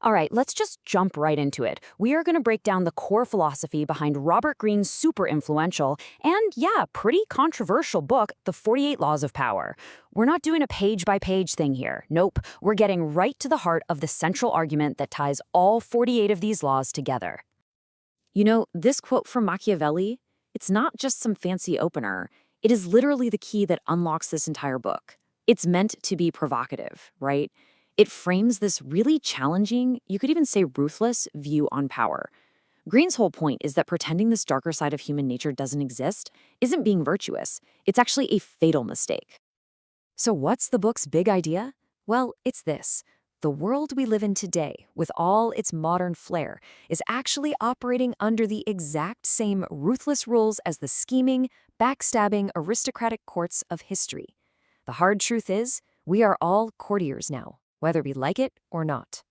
All right, let's just jump right into it. We are going to break down the core philosophy behind Robert Greene's super influential and, yeah, pretty controversial book, The 48 Laws of Power. We're not doing a page by page thing here. Nope, we're getting right to the heart of the central argument that ties all 48 of these laws together. You know, this quote from Machiavelli, it's not just some fancy opener. It is literally the key that unlocks this entire book. It's meant to be provocative, right? It frames this really challenging, you could even say ruthless, view on power. Greene's whole point is that pretending this darker side of human nature doesn't exist isn't being virtuous. It's actually a fatal mistake. So what's the book's big idea? Well, it's this. The world we live in today, with all its modern flair, is actually operating under the exact same ruthless rules as the scheming, backstabbing aristocratic courts of history. The hard truth is, we are all courtiers now, whether we like it or not.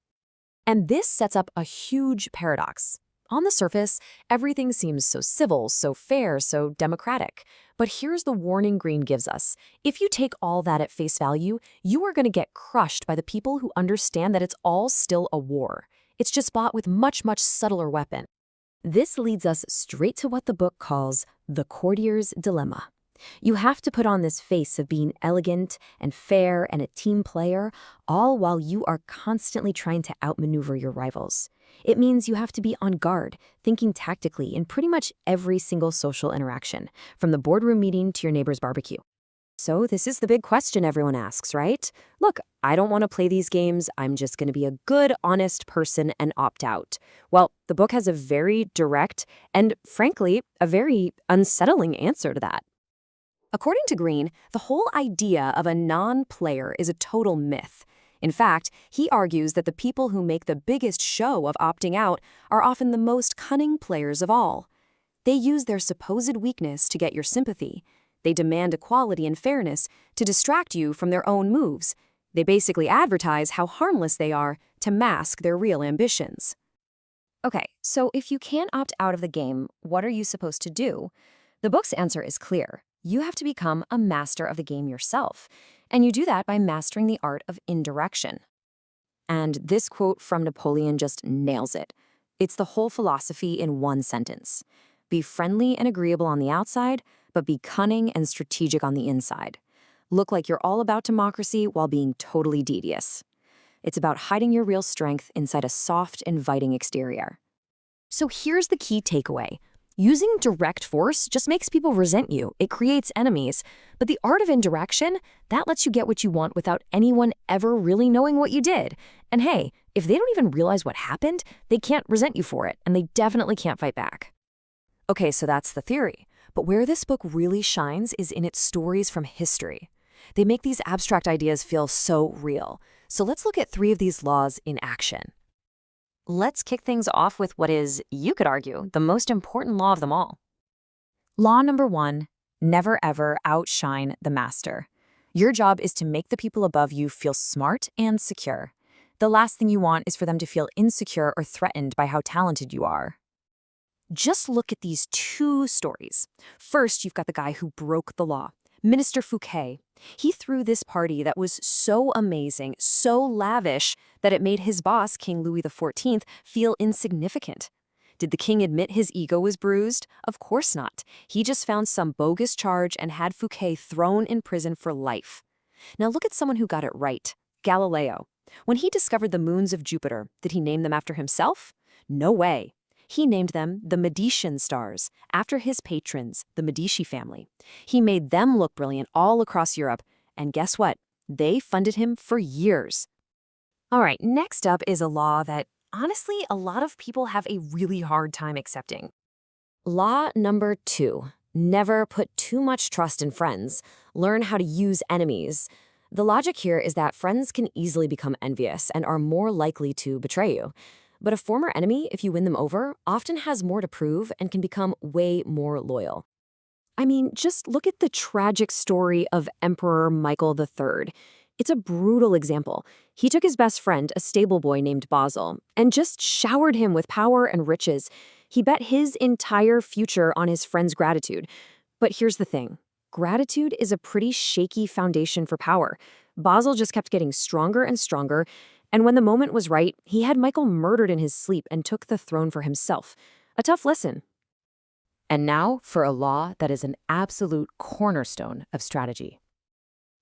And this sets up a huge paradox. On the surface, everything seems so civil, so fair, so democratic. But here's the warning Greene gives us. If you take all that at face value, you are going to get crushed by the people who understand that it's all still a war. It's just bought with much, much subtler weapon. This leads us straight to what the book calls the courtier's dilemma. You have to put on this face of being elegant and fair and a team player, all while you are constantly trying to outmaneuver your rivals. It means you have to be on guard, thinking tactically in pretty much every single social interaction, from the boardroom meeting to your neighbor's barbecue. So this is the big question everyone asks, right? Look, I don't want to play these games. I'm just going to be a good, honest person and opt out. Well, the book has a very direct and, frankly, a very unsettling answer to that. According to Greene, the whole idea of a non-player is a total myth. In fact, he argues that the people who make the biggest show of opting out are often the most cunning players of all. They use their supposed weakness to get your sympathy. They demand equality and fairness to distract you from their own moves. They basically advertise how harmless they are to mask their real ambitions. Okay, so if you can't opt out of the game, what are you supposed to do? The book's answer is clear. You have to become a master of the game yourself, and you do that by mastering the art of indirection. And this quote from Napoleon just nails it. It's the whole philosophy in one sentence. Be friendly and agreeable on the outside, but be cunning and strategic on the inside. Look like you're all about democracy while being totally devious. It's about hiding your real strength inside a soft, inviting exterior. So here's the key takeaway. Using direct force just makes people resent you. It creates enemies. But the art of indirection, that lets you get what you want without anyone ever really knowing what you did. And hey, if they don't even realize what happened, they can't resent you for it, and they definitely can't fight back. Okay, so that's the theory. But where this book really shines is in its stories from history. They make these abstract ideas feel so real. So let's look at 3 of these laws in action. Let's kick things off with what is, you could argue, the most important law of them all. Law number 1, never ever outshine the master. Your job is to make the people above you feel smart and secure. The last thing you want is for them to feel insecure or threatened by how talented you are. Just look at these 2 stories. First, you've got the guy who broke the law, Minister Fouquet. He threw this party that was so amazing, so lavish, that it made his boss, King Louis XIV, feel insignificant. Did the king admit his ego was bruised? Of course not. He just found some bogus charge and had Fouquet thrown in prison for life. Now look at someone who got it right, Galileo. When he discovered the moons of Jupiter, did he name them after himself? No way. He named them the Medicean stars, after his patrons, the Medici family. He made them look brilliant all across Europe, and guess what? They funded him for years. All right, next up is a law that, honestly, a lot of people have a really hard time accepting. Law number 2, never put too much trust in friends. Learn how to use enemies. The logic here is that friends can easily become envious and are more likely to betray you. But a former enemy, if you win them over, often has more to prove and can become way more loyal. I mean, just look at the tragic story of Emperor Michael III. It's a brutal example. He took his best friend, a stable boy named Basil, and just showered him with power and riches. He bet his entire future on his friend's gratitude. But here's the thing. Gratitude is a pretty shaky foundation for power. Basil just kept getting stronger and stronger, And when the moment was right, he had Michael murdered in his sleep and took the throne for himself. A tough lesson. And now for a law that is an absolute cornerstone of strategy.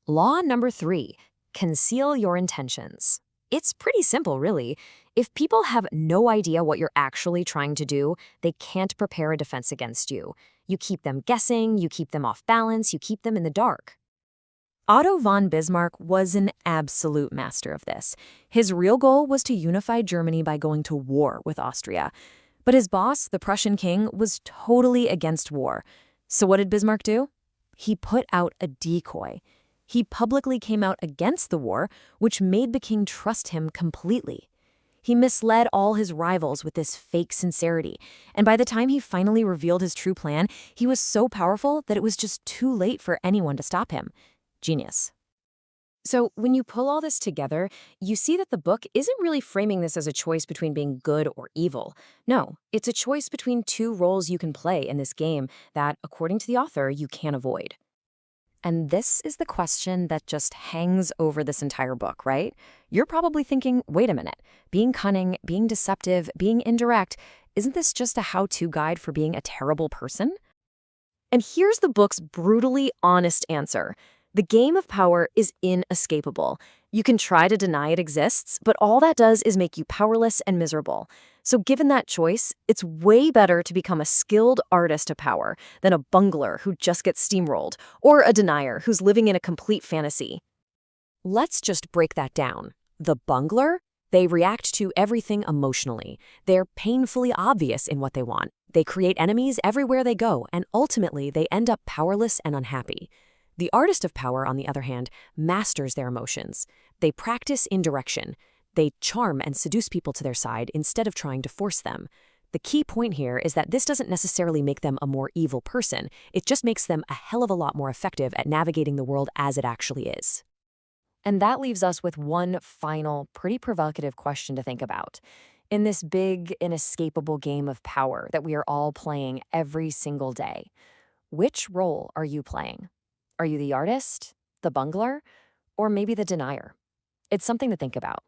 Law number 3, conceal your intentions. It's pretty simple, really. If people have no idea what you're actually trying to do, they can't prepare a defense against you. You keep them guessing, you keep them off balance, you keep them in the dark. Otto von Bismarck was an absolute master of this. His real goal was to unify Germany by going to war with Austria. But his boss, the Prussian king, was totally against war. So what did Bismarck do? He put out a decoy. He publicly came out against the war, which made the king trust him completely. He misled all his rivals with this fake sincerity, and by the time he finally revealed his true plan, he was so powerful that it was just too late for anyone to stop him. Genius. So when you pull all this together, you see that the book isn't really framing this as a choice between being good or evil. No, it's a choice between two roles you can play in this game that, according to the author, you can't avoid. And this is the question that just hangs over this entire book, right? You're probably thinking, wait a minute, being cunning, being deceptive, being indirect, isn't this just a how-to guide for being a terrible person? And here's the book's brutally honest answer. The game of power is inescapable. You can try to deny it exists, but all that does is make you powerless and miserable. So given that choice, it's way better to become a skilled artist of power than a bungler who just gets steamrolled, or a denier who's living in a complete fantasy. Let's just break that down. The bungler? They react to everything emotionally. They're painfully obvious in what they want. They create enemies everywhere they go, and ultimately they end up powerless and unhappy. The artist of power, on the other hand, masters their emotions. They practice indirection. They charm and seduce people to their side instead of trying to force them. The key point here is that this doesn't necessarily make them a more evil person. It just makes them a hell of a lot more effective at navigating the world as it actually is. And that leaves us with one final, pretty provocative question to think about. In this big, inescapable game of power that we are all playing every single day, which role are you playing? Are you the artist, the bungler, or maybe the denier? It's something to think about.